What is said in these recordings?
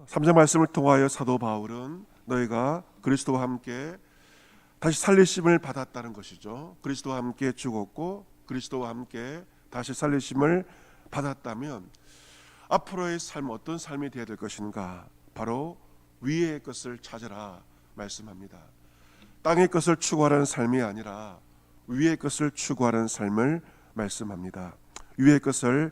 3장 말씀을 통하여 사도 바울은 너희가 그리스도와 함께 다시 살리심을 받았다는 것이죠. 그리스도와 함께 죽었고 그리스도와 함께 다시 살리심을 받았다면 앞으로의 삶, 어떤 삶이 되어야 될 것인가? 바로 위의 것을 찾으라 말씀합니다. 땅의 것을 추구하는 삶이 아니라 위의 것을 추구하는 삶을 말씀합니다. 위의 것을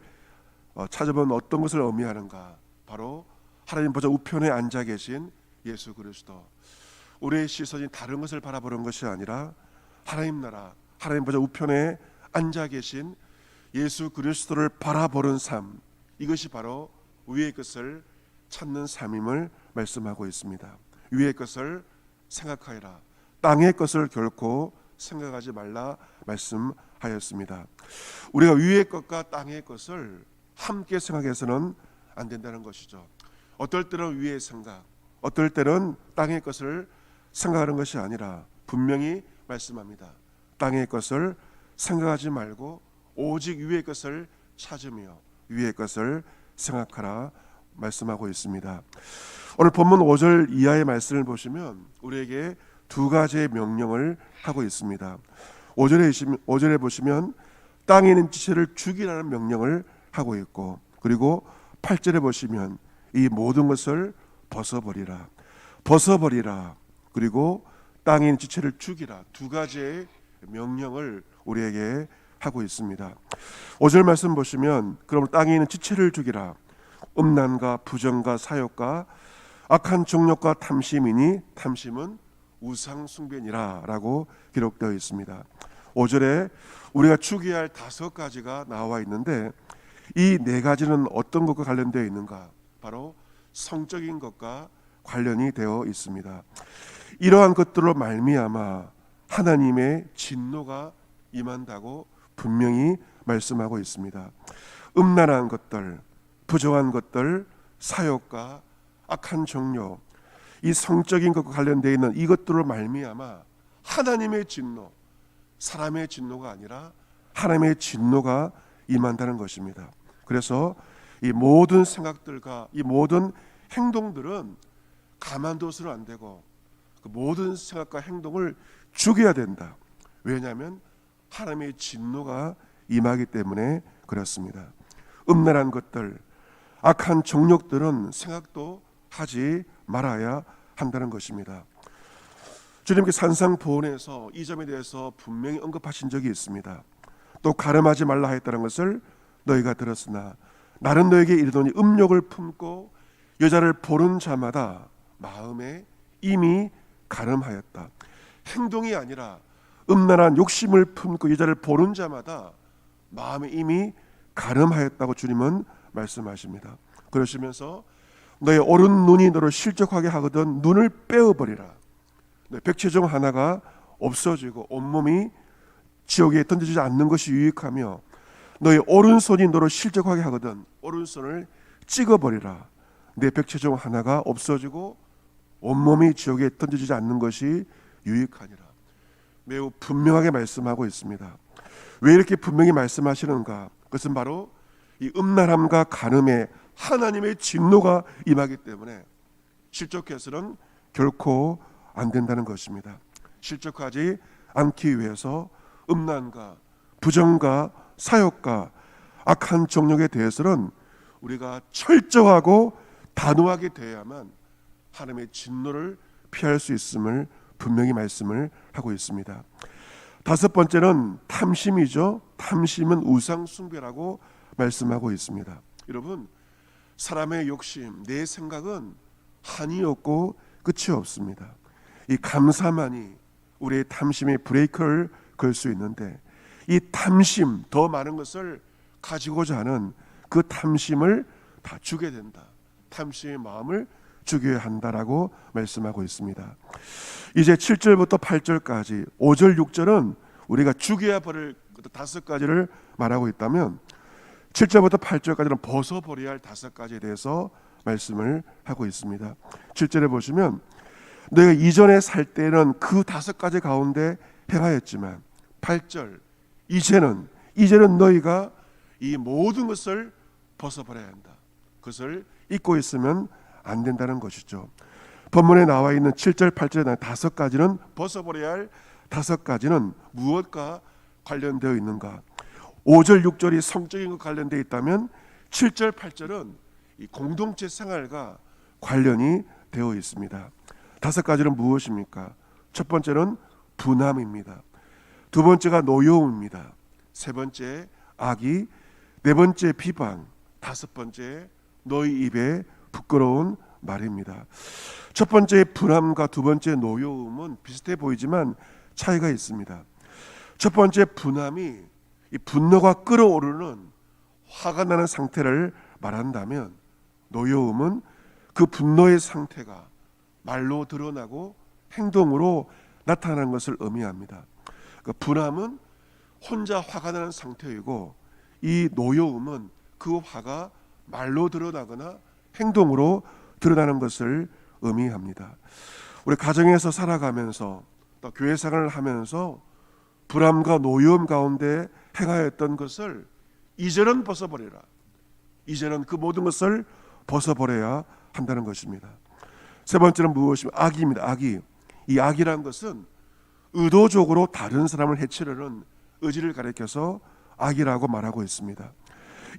찾아보면 어떤 것을 의미하는가? 바로 하나님 보좌 우편에 앉아 계신 예수 그리스도. 우리의 시선이 다른 것을 바라보는 것이 아니라 하나님 나라, 하나님 보좌 우편에 앉아 계신 예수 그리스도를 바라보는 삶, 이것이 바로 위의 것을 찾는 삶임을 말씀하고 있습니다. 위의 것을 생각하여라. 땅의 것을 결코 생각하지 말라 말씀하였습니다. 우리가 위의 것과 땅의 것을 함께 생각해서는 안 된다는 것이죠. 어떨 때는 위의 생각, 어떨 때는 땅의 것을 생각하는 것이 아니라 분명히 말씀합니다. 땅의 것을 생각하지 말고 오직 위의 것을 찾으며 위의 것을 생각하라 말씀하고 있습니다. 오늘 본문 5절 이하의 말씀을 보시면 우리에게 두 가지의 명령을 하고 있습니다. 5절에 보시면 땅에 있는 지체를 죽이라는 명령을 하고 있고, 그리고 8절에 보시면 이 모든 것을 벗어버리라, 그리고 땅에 있는 지체를 죽이라, 두 가지의 명령을 우리에게 하고 있습니다. 5절 말씀 보시면 그럼 땅에 있는 지체를 죽이라, 음란과 부정과 사욕과 악한 정욕과 탐심이니 탐심은 우상 숭배니라 라고 기록되어 있습니다. 5절에 우리가 죽여야 할 5가지가 나와 있는데 이 4가지는 어떤 것과 관련되어 있는가? 바로 성적인 것과 관련이 되어 있습니다. 이러한 것들로 말미암아 하나님의 진노가 임한다고 분명히 말씀하고 있습니다. 음란한 것들, 부정한 것들, 사욕과 악한 정욕, 이 성적인 것과 관련되어 있는 이것들로 말미암아 하나님의 진노, 사람의 진노가 아니라 하나님의 진노가 임한다는 것입니다. 그래서 이 모든 생각들과 이 모든 행동들은 가만둬서는 안 되고 그 모든 생각과 행동을 죽여야 된다. 왜냐하면 하나님의 진노가 임하기 때문에 그렇습니다. 음란한 것들, 악한 정욕들은 생각도 하지 말아야 한다는 것입니다. 주님께 산상보훈에서 이 점에 대해서 분명히 언급하신 적이 있습니다. 또 가늠하지 말라 했다는 것을 너희가 들었으나 나는 너에게 이르노니 음욕을 품고 여자를 보는 자마다 마음에 이미 가늠하였다. 행동이 아니라 음란한 욕심을 품고 여자를 보는 자마다 마음에 이미 가늠하였다고 주님은 말씀하십니다. 그러시면서 너의 오른 눈이 너를 실족하게 하거든 눈을 빼어버리라. 백체 중 하나가 없어지고 온몸이 지옥에 던져지지 않는 것이 유익하며 너의 오른손이 너를 실족하게 하거든 오른손을 찍어버리라. 내 백체 중 하나가 없어지고 온몸이 지옥에 던져지지 않는 것이 유익하니라. 매우 분명하게 말씀하고 있습니다. 왜 이렇게 분명히 말씀하시는가? 그것은 바로 이 음란함과 간음에 하나님의 진노가 임하기 때문에 실족해서는 결코 안 된다는 것입니다. 실족하지 않기 위해서 음란과 부정과 사욕과 악한 정욕에 대해서는 우리가 철저하고 단호하게 되어야만 하나님의 진노를 피할 수 있음을 분명히 말씀을 하고 있습니다. 5번째는 탐심이죠. 탐심은 우상 숭배라고 말씀하고 있습니다. 여러분, 사람의 욕심, 내 생각은 한이 없고 끝이 없습니다. 이 감사만이 우리의 탐심의 브레이크를 걸 수 있는데 이 탐심, 더 많은 것을 가지고자 하는 그 탐심을 다 주게 된다. 탐심의 마음을 죽여야 한다라고 말씀하고 있습니다. 이제 7절부터 8절까지 5절 6절은 우리가 죽여야 버릴 5가지를 말하고 있다면 7절부터 8절까지는 벗어버려야 할 5가지에 대해서 말씀을 하고 있습니다. 7절에 보시면 너희가 이전에 살 때는 그 5가지 가운데 행하였지만 8절 이제는 너희가 이 모든 것을 벗어버려야 한다. 그것을 잊고 있으면 안 된다는 것이죠. 본문에 나와 있는 7절, 8절에 다섯 가지는 벗어버려야 할 다섯 가지는 무엇과 관련되어 있는가? 5절, 6절이 성적인 것 관련되어 있다면 7절, 8절은 이 공동체 생활과 관련이 되어 있습니다. 다섯 가지는 무엇입니까? 첫 번째는 분함입니다. 두 번째가 노여움입니다. 세 번째 악의, 네 번째 비방, 다섯 번째 너희 입에 부끄러운 말입니다. 첫 번째 분함과 두 번째 노여움은 비슷해 보이지만 차이가 있습니다. 첫 번째 분함이 이 분노가 끓어오르는 화가 나는 상태를 말한다면, 노여움은 그 분노의 상태가 말로 드러나고 행동으로 나타나는 것을 의미합니다. 그 분함은 혼자 화가 나는 상태이고, 이 노여움은 그 화가 말로 드러나거나 행동으로 드러나는 것을 의미합니다. 우리 가정에서 살아가면서 또 교회 생활을 하면서 불안과 노여움 가운데 행하였던 것을 이제는 벗어버려라. 이제는 그 모든 것을 벗어버려야 한다는 것입니다. 세 번째는 무엇이면 악입니다. 악이. 이 악이란 것은 의도적으로 다른 사람을 해치려는 의지를 가리켜서 악이라고 말하고 있습니다.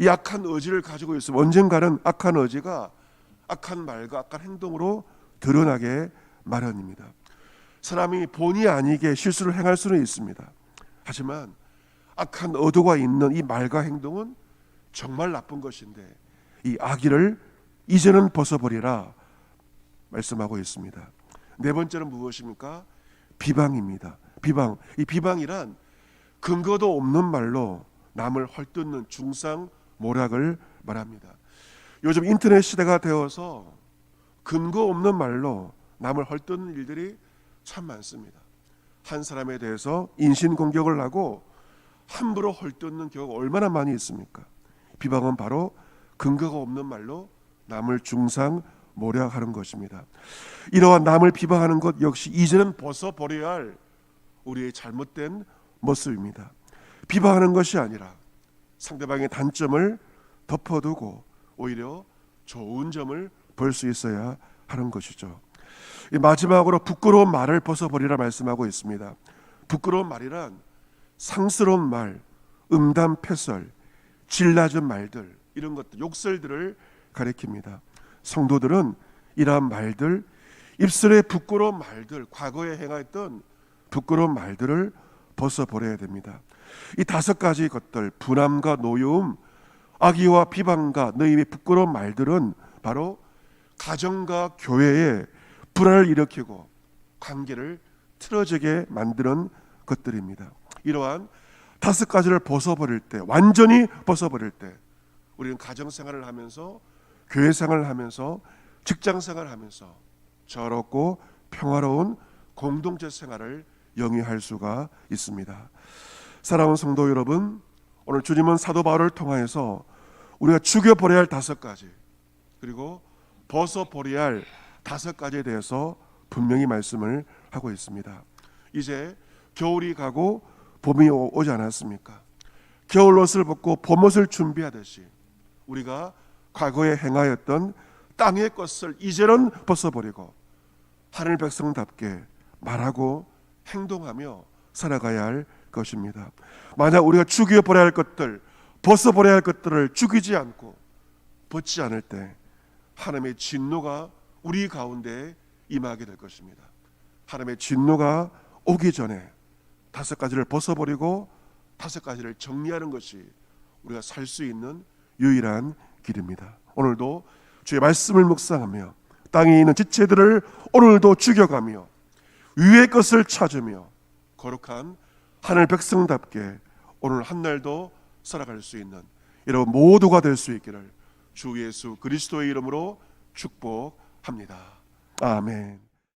이 악한 의지를 가지고 있으면 언젠가는 악한 의지가 악한 말과 악한 행동으로 드러나게 마련입니다. 사람이 본의 아니게 실수를 행할 수는 있습니다. 하지만 악한 의도가 있는 이 말과 행동은 정말 나쁜 것인데, 이 악의를 이제는 벗어버리라 말씀하고 있습니다. 네 번째는 무엇입니까? 비방입니다. 비방. 이 비방이란 근거도 없는 말로 남을 헐뜯는 중상모략을 말합니다. 요즘 인터넷 시대가 되어서 근거 없는 말로 남을 헐뜯는 일들이 참 많습니다. 한 사람에 대해서 인신공격을 하고 함부로 헐뜯는 경우가 얼마나 많이 있습니까? 비방은 바로 근거가 없는 말로 남을 중상모략하는 것입니다. 이러한 남을 비방하는 것 역시 이제는 벗어버려야 할 우리의 잘못된 모습입니다. 비방하는 것이 아니라 상대방의 단점을 덮어두고 오히려 좋은 점을 볼 수 있어야 하는 것이죠. 마지막으로 부끄러운 말을 벗어버리라 말씀하고 있습니다. 부끄러운 말이란 상스러운 말, 음담패설, 질 낮은 말들, 이런 것들, 욕설들을 가리킵니다. 성도들은 이러한 말들, 입술에 부끄러운 말들, 과거에 행했던 부끄러운 말들을 벗어버려야 됩니다. 이 다섯 가지 것들, 분함과 노여움, 악의와 비방과 너희 입에 부끄러운 말들은 바로 가정과 교회에 불화를 일으키고 관계를 틀어지게 만드는 것들입니다. 이러한 다섯 가지를 벗어버릴 때, 완전히 벗어버릴 때, 우리는 가정생활을 하면서, 교회생활을 하면서, 직장생활을 하면서 저롭고 평화로운 공동체 생활을 영위할 수가 있습니다. 사랑하는 성도 여러분, 오늘 주님은 사도 바울을 통하여서 우리가 죽여버려야 할 다섯 가지, 그리고 벗어버려야 할 다섯 가지에 대해서 분명히 말씀을 하고 있습니다. 이제 겨울이 가고 봄이 오지 않았습니까? 겨울 옷을 벗고 봄옷을 준비하듯이 우리가 과거에 행하였던 땅의 것을 이제는 벗어버리고 하늘 백성답게 말하고 행동하며 살아가야 할 것입니다. 만약 우리가 죽여버려야 할 것들, 벗어버려야 할 것들을 죽이지 않고 벗지 않을 때 하나님의 진노가 우리 가운데 임하게 될 것입니다. 하나님의 진노가 오기 전에 다섯 가지를 벗어버리고 다섯 가지를 정리하는 것이 우리가 살 수 있는 유일한 길입니다. 오늘도 주의 말씀을 묵상하며 땅에 있는 지체들을 오늘도 죽여가며 위의 것을 찾으며 거룩한 하늘 백성답게 오늘 한날도 살아갈 수 있는 여러분 모두가 될 수 있기를 주 예수 그리스도의 이름으로 축복합니다. 아멘.